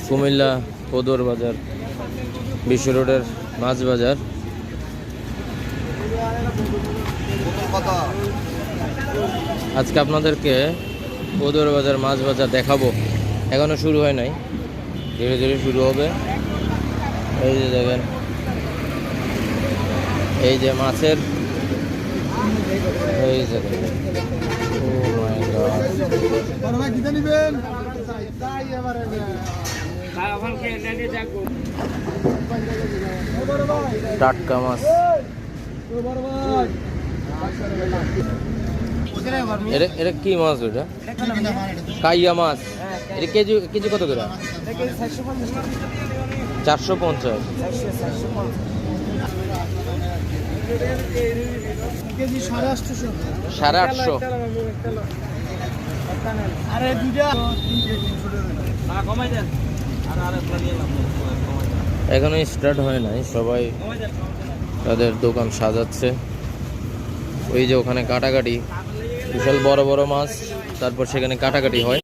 কুমিল্লা পদুর বাজার, বিশ্ব রোডের মাছ বাজার। আজকে আপনাদেরকে পদুর বাজার মাছ বাজার দেখাবো। এখনো শুরু হয় নাই, ধীরে ধীরে শুরু হবে। এই যে দেখেন, এই যে মাছের, এই যে দেখেন, ও মাই গড, টাটকা মাছ। এটা কি মাছ? ওটা কাইয়া মাছ। এটা কেজি কেজি কত করে? 450। কেজি 850। 850। এখনো স্টার্ট হয় নাই, সবাই তাদের দোকান সাজাচ্ছে। ওই যে ওখানে কাটাকাটি, বিশাল বড় বড় মাছ, তারপর সেখানে কাটাকাটি হয়।